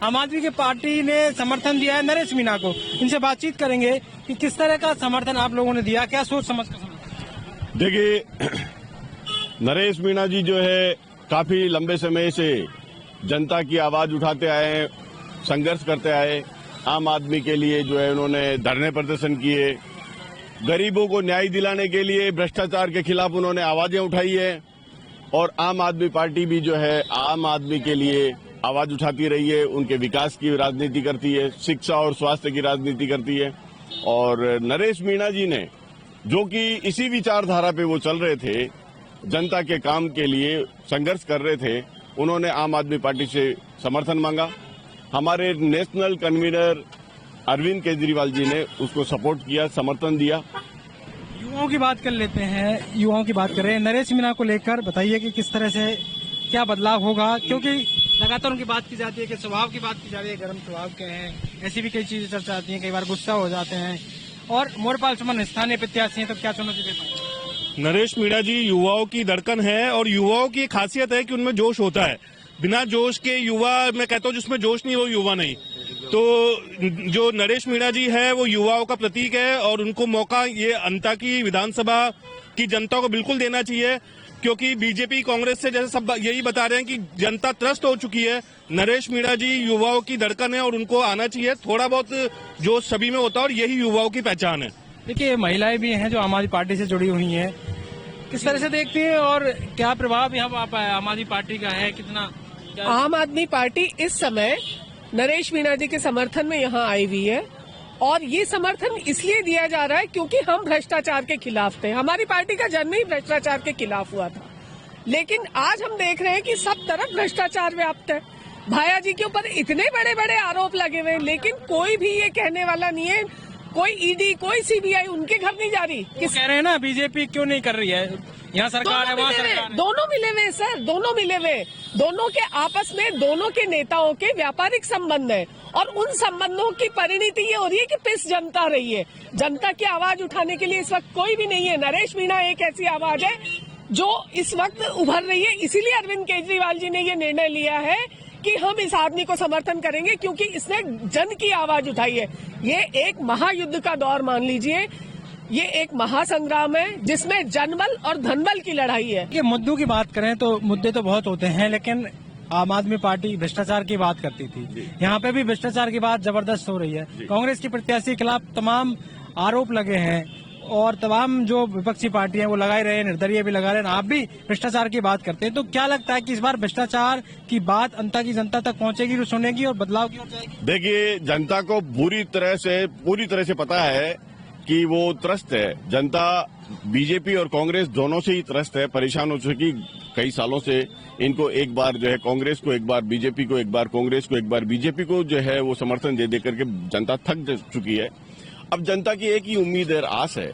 आम आदमी की पार्टी ने समर्थन दिया है नरेश मीणा को। इनसे बातचीत करेंगे कि किस तरह का समर्थन आप लोगों ने दिया, क्या सोच समझ कर समर्थन। देखिए, नरेश मीणा जी जो है काफी लंबे समय से जनता की आवाज उठाते आए हैं, संघर्ष करते आए। आम आदमी के लिए जो है उन्होंने धरने प्रदर्शन किए, गरीबों को न्याय दिलाने के लिए भ्रष्टाचार के खिलाफ उन्होंने आवाजें उठाई है। और आम आदमी पार्टी भी जो है आम आदमी के लिए आवाज उठाती रही है, उनके विकास की राजनीति करती है, शिक्षा और स्वास्थ्य की राजनीति करती है। और नरेश मीणा जी ने जो कि इसी विचारधारा पे वो चल रहे थे, जनता के काम के लिए संघर्ष कर रहे थे, उन्होंने आम आदमी पार्टी से समर्थन मांगा। हमारे नेशनल कन्वीनर अरविंद केजरीवाल जी ने उसको सपोर्ट किया, समर्थन दिया। युवाओं की बात कर लेते हैं, युवाओं की बात कर रहे हैं नरेश मीणा को लेकर। बताइए कि किस तरह से क्या बदलाव होगा, क्योंकि लगातार उनकी बात की जाती है कि स्वभाव की बात की जा रही है, गर्म स्वभाव के हैं, ऐसी भी कई चीजें चर्चा आती हैं, कई बार गुस्सा हो जाते हैं। और मोरपाल सुमन स्थानीय प्रत्याशी हैं, तो क्या चुनौती दे पाएंगे? नरेश मीणा जी युवाओं की धड़कन है और युवाओं की खासियत है कि उनमें जोश होता है। बिना जोश के युवा, मैं कहता हूँ जिसमें जोश नहीं वो युवा नहीं। तो जो नरेश मीणा जी है वो युवाओं का प्रतीक है और उनको मौका ये अंता की विधानसभा की जनता को बिल्कुल देना चाहिए, क्योंकि बीजेपी कांग्रेस से जैसे सब यही बता रहे हैं कि जनता त्रस्त हो चुकी है। नरेश मीणा जी युवाओं की धड़कन है और उनको आना चाहिए। थोड़ा बहुत जोश सभी में होता है और यही युवाओं की पहचान है। देखिए, महिलाएं भी हैं जो आम आदमी पार्टी से जुड़ी हुई हैं, किस तरह से देखती हैं और क्या प्रभाव यहाँ आम आदमी पार्टी का है, कितना? आम आदमी पार्टी इस समय नरेश मीणा जी के समर्थन में यहाँ आई हुई है और ये समर्थन इसलिए दिया जा रहा है क्योंकि हम भ्रष्टाचार के खिलाफ थे। हमारी पार्टी का जन्म ही भ्रष्टाचार के खिलाफ हुआ था, लेकिन आज हम देख रहे हैं कि सब तरफ भ्रष्टाचार व्याप्त है। भाया जी के ऊपर इतने बड़े बड़े आरोप लगे हुए हैं, लेकिन कोई भी ये कहने वाला नहीं है, कोई ईडी कोई सीबीआई उनके घर नहीं जा रही। किस कह रहे हैं ना, बीजेपी क्यों नहीं कर रही है, यहाँ सरकार है वहाँ सरकार है। दोनों मिले हुए सर, दोनों मिले हुए, दोनों के आपस में दोनों के नेताओं के व्यापारिक संबंध है और उन संबंधों की परिणति ये हो रही है कि पिस जनता रही है। जनता की आवाज उठाने के लिए इस वक्त कोई भी नहीं है। नरेश मीणा एक ऐसी आवाज है जो इस वक्त उभर रही है, इसीलिए अरविंद केजरीवाल जी ने ये निर्णय लिया है कि हम इस आदमी को समर्थन करेंगे क्योंकि इसने जन की आवाज उठाई है। ये एक महायुद्ध का दौर मान लीजिए, ये एक महासंग्राम है जिसमें जनबल और धनबल की लड़ाई है। ये मुद्दों की बात करें तो मुद्दे तो बहुत होते हैं, लेकिन आम आदमी पार्टी भ्रष्टाचार की बात करती थी, यहाँ पे भी भ्रष्टाचार की बात जबरदस्त हो रही है। कांग्रेस की प्रत्याशी के खिलाफ तमाम आरोप लगे हैं और तमाम जो विपक्षी पार्टी है वो लगा ही रहे हैं, निर्दलीय भी लगा रहे हैं। आप भी भ्रष्टाचार की बात करते हैं, तो क्या लगता है कि इस बार भ्रष्टाचार की बात अंता की जनता तक पहुंचेगी, सुनेगी और बदलाव की ओर जाएगी? देखिए, जनता को पूरी तरह से पता है कि वो त्रस्त है। जनता बीजेपी और कांग्रेस दोनों से ही त्रस्त है, परेशान हो चुकी कई सालों से। इनको एक बार जो है कांग्रेस को, एक बार बीजेपी को, एक बार कांग्रेस को, एक बार बीजेपी को जो है वो समर्थन दे दे करके जनता थक चुकी है। अब जनता की एक ही उम्मीद है, आस है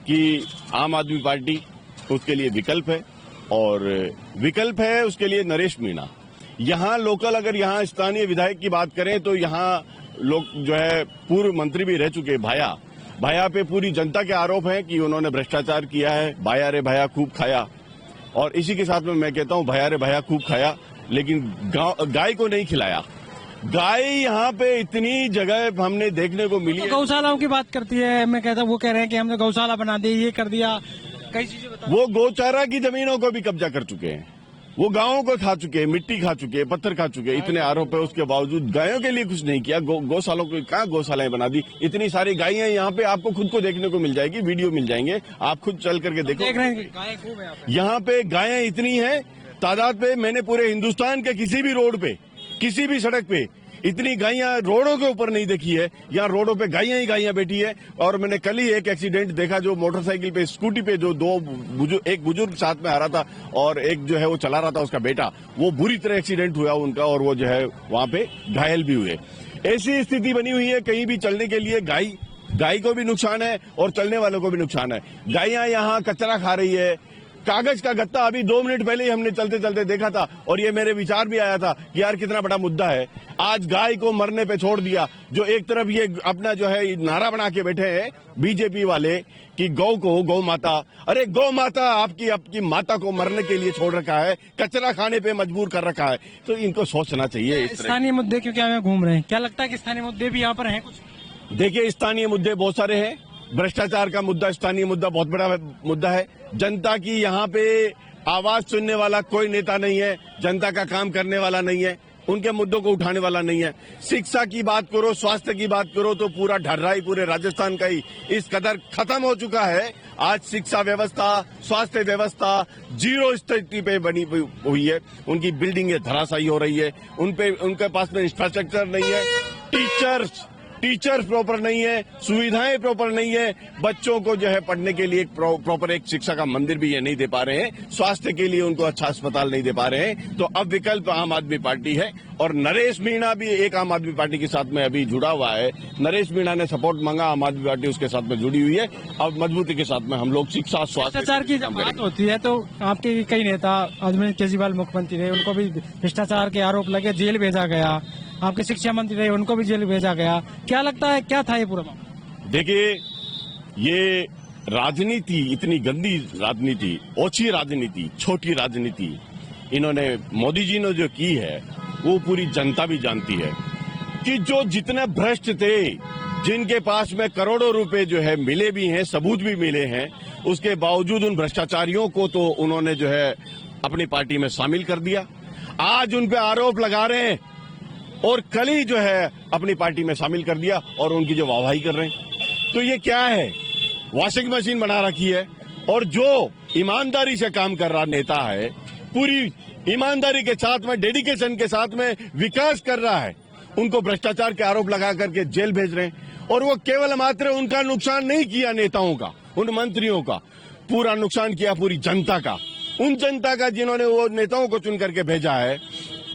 कि आम आदमी पार्टी उसके लिए विकल्प है और विकल्प है उसके लिए नरेश मीणा। यहाँ लोकल, अगर यहाँ स्थानीय विधायक की बात करें तो यहाँ लोग जो है पूर्व मंत्री भी रह चुके भाया पे पूरी जनता के आरोप हैं कि उन्होंने भ्रष्टाचार किया है। भाया रे भाया खूब खाया, और इसी के साथ में मैं कहता हूं भाया रे भाया खूब खाया, लेकिन गाय को नहीं खिलाया। गाय यहाँ पे इतनी जगह हमने देखने को मिली। तो गौशालाओं की बात करती है, मैं कहता हूँ वो कह रहे हैं कि हमने गौशाला बना दी, ये कर दिया, कई चीजें बता। वो गौचारा की जमीनों को भी कब्जा कर चुके हैं, वो गांवों को खा चुके हैं, मिट्टी खा चुके हैं, पत्थर खा चुके हैं। इतने आरोप है, उसके बावजूद गायों के लिए कुछ नहीं किया। गौशालों को कहाँ गौशालाएं बना दी। इतनी सारी गायें यहाँ पे आपको खुद को देखने को मिल जाएगी, वीडियो मिल जाएंगे, आप खुद चल करके देखो। देख रहे हैं गायें खूब है यहाँ पे गायें इतनी है तादाद पे, मैंने पूरे हिंदुस्तान के किसी भी रोड पे, किसी भी सड़क पे इतनी गायें रोडों के ऊपर नहीं देखी है। यहाँ रोडों पे गायें ही गायें बैठी है। और मैंने कल ही एक एक्सीडेंट देखा, जो मोटरसाइकिल पे, स्कूटी पे जो एक बुजुर्ग साथ में आ रहा था और एक जो है वो चला रहा था उसका बेटा, वो बुरी तरह एक्सीडेंट हुआ उनका और वो जो है वहां पे घायल भी हुए। ऐसी स्थिति बनी हुई है, कहीं भी चलने के लिए गाय को भी नुकसान है और चलने वालों को भी नुकसान है। गायें यहाँ कचरा खा रही है, कागज का गत्ता अभी 2 मिनट पहले ही हमने चलते चलते देखा था और ये मेरे विचार भी आया था कि यार कितना बड़ा मुद्दा है। आज गाय को मरने पे छोड़ दिया। जो एक तरफ ये अपना जो है नारा बना के बैठे हैं बीजेपी वाले कि गौ को गौ माता, अरे गौ माता आपकी माता को मरने के लिए छोड़ रखा है, कचरा खाने पे मजबूर कर रखा है। तो इनको सोचना चाहिए। इस तरह स्थानीय मुद्दे क्योंकि हमें घूम रहे हैं, क्या लगता है कि स्थानीय मुद्दे भी यहाँ पर हैं कुछ? देखिए, स्थानीय मुद्दे बहुत सारे हैं। भ्रष्टाचार का मुद्दा स्थानीय मुद्दा बहुत बड़ा मुद्दा है। जनता की यहाँ पे आवाज सुनने वाला कोई नेता नहीं है, जनता का काम करने वाला नहीं है, उनके मुद्दों को उठाने वाला नहीं है। शिक्षा की बात करो, स्वास्थ्य की बात करो तो पूरा ढर्रा ही पूरे राजस्थान का ही इस कदर खत्म हो चुका है। आज शिक्षा व्यवस्था, स्वास्थ्य व्यवस्था जीरो स्थिति पे बनी हुई है। उनकी बिल्डिंगें धराशायी हो रही है, उनके पास में इंफ्रास्ट्रक्चर नहीं है, टीचर प्रॉपर नहीं है, सुविधाएं प्रॉपर नहीं है। बच्चों को जो है पढ़ने के लिए प्रॉपर एक शिक्षा का मंदिर भी ये नहीं दे पा रहे हैं। स्वास्थ्य के लिए उनको अच्छा अस्पताल नहीं दे पा रहे हैं। तो अब विकल्प आम आदमी पार्टी है और नरेश मीणा भी एक आम आदमी पार्टी के साथ में अभी जुड़ा हुआ है। नरेश मीणा ने सपोर्ट मांगा, आम आदमी पार्टी उसके साथ में जुड़ी हुई है। अब मजबूती के साथ में हम लोग शिक्षा, स्वास्थ्य भ्रष्टाचार की जब बात होती है तो आपके कई नेता, अरविंद केजरीवाल मुख्यमंत्री रहे, उनको भी भ्रष्टाचार के आरोप लगे, जेल भेजा गया। आपके शिक्षा मंत्री रहे, उनको भी जेल भेजा गया। क्या लगता है क्या था ये पूरा मामला? देखिए, ये राजनीति, इतनी गंदी राजनीति, ओछी राजनीति, छोटी राजनीति इन्होंने मोदी जी ने जो की है वो पूरी जनता भी जानती है कि जो जितने भ्रष्ट थे, जिनके पास में करोड़ों रुपए जो है मिले भी हैं, सबूत भी मिले हैं, उसके बावजूद उन भ्रष्टाचारियों को तो उन्होंने जो है अपनी पार्टी में शामिल कर दिया। आज उन पे आरोप लगा रहे हैं और कल ही जो है अपनी पार्टी में शामिल कर दिया और उनकी जो वाहवाही कर रहे हैं। तो ये क्या है? वॉशिंग मशीन बना रखी है। और जो ईमानदारी से काम कर रहा नेता है, पूरी ईमानदारी के साथ में, डेडिकेशन के साथ में विकास कर रहा है, उनको भ्रष्टाचार के आरोप लगा करके जेल भेज रहे हैं। और वो केवल मात्र उनका नुकसान नहीं किया, नेताओं का, उन मंत्रियों का पूरा नुकसान किया, पूरी जनता का, उन जनता का जिन्होंने वो नेताओं को चुन करके भेजा है।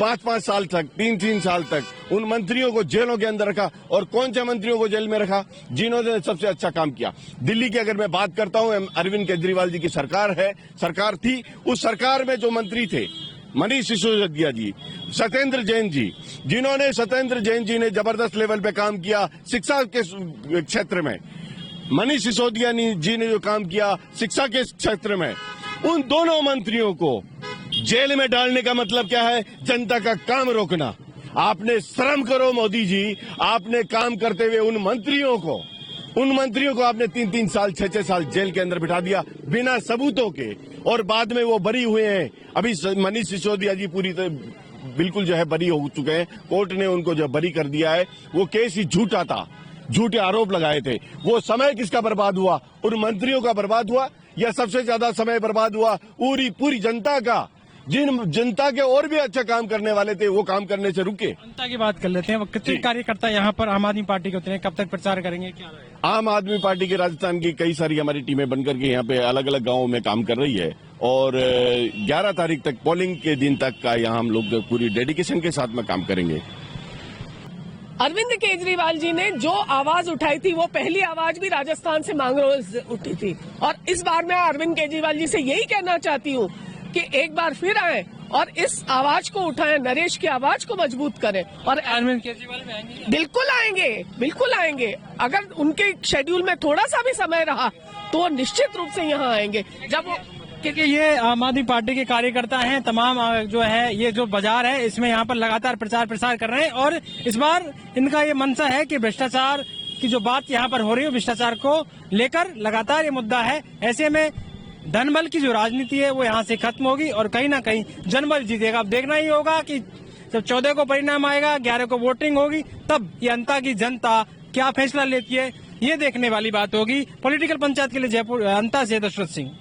5-5 साल तक, 3-3 साल तक उन मंत्रियों को जेलों के अंदर रखा। और कौन से मंत्रियों को जेल में रखा? जिन्होंने सबसे अच्छा काम किया। दिल्ली की अगर मैं बात करता हूं, अरविंद केजरीवाल जी की सरकार थी। उस सरकार में जो मंत्री थे, मनीष सिसोदिया जी, सत्येंद्र जैन जी, सत्येंद्र जैन जी ने जबरदस्त लेवल पे काम किया शिक्षा के क्षेत्र में। मनीष सिसोदिया जी ने जो काम किया शिक्षा के क्षेत्र में, उन दोनों मंत्रियों को जेल में डालने का मतलब क्या है? जनता का काम रोकना। आपने शर्म करो मोदी जी, आपने काम करते हुए उन मंत्रियों को आपने 3-3 साल, 6-6 साल जेल के अंदर बिठा दिया बिना सबूतों के। और बाद में वो बरी हुए हैं। अभी मनीष सिसोदिया जी पूरी तरह बिल्कुल जो है बरी हो चुके हैं। कोर्ट ने उनको जो बरी कर दिया है। वो केस ही झूठा था, झूठे आरोप लगाए थे। वो समय किसका बर्बाद हुआ? उन मंत्रियों का बर्बाद हुआ, या सबसे ज्यादा समय बर्बाद हुआ पूरी जनता का? जिन जनता के और भी अच्छा काम करने वाले थे वो काम करने से रुके। जनता की बात कर लेते हैं। कितने कार्यकर्ता यहाँ पर आम आदमी पार्टी के होते हैं? कब तक प्रचार करेंगे? क्या रहेगा? आम आदमी पार्टी के राजस्थान की कई सारी हमारी टीमें बनकर के यहाँ पे अलग अलग गांवों में काम कर रही है। और 11 तारीख तक, पोलिंग के दिन तक का यहाँ हम लोग पूरी डेडिकेशन के साथ में काम करेंगे। अरविंद केजरीवाल जी ने जो आवाज उठाई थी, वो पहली आवाज भी राजस्थान से मांगरोल उठी थी। और इस बार मैं अरविंद केजरीवाल जी से यही कहना चाहती हूँ कि एक बार फिर आए और इस आवाज को उठाएं, नरेश की आवाज को मजबूत करें। और अरविंद केजरीवाल भी आएंगे? बिल्कुल आएंगे। अगर उनके शेड्यूल में थोड़ा सा भी समय रहा तो वो निश्चित रूप से यहाँ आएंगे। जब वो, क्योंकि ये आम आदमी पार्टी के कार्यकर्ता हैं, तमाम जो है ये जो बाजार है इसमें यहाँ पर लगातार प्रचार प्रसार कर रहे हैं। और इस बार इनका ये मंशा है कि भ्रष्टाचार की जो बात यहाँ पर हो रही है, भ्रष्टाचार को लेकर लगातार ये मुद्दा है। ऐसे में धनबल की जो राजनीति है वो यहाँ से खत्म होगी और कहीं ना कहीं जनबल जीतेगा। अब देखना ही होगा कि जब 14 को परिणाम आएगा, 11 को वोटिंग होगी, तब ये अंता की जनता क्या फैसला लेती है, ये देखने वाली बात होगी। पॉलिटिकल पंचायत के लिए जयपुर अंता से दशरथ सिंह।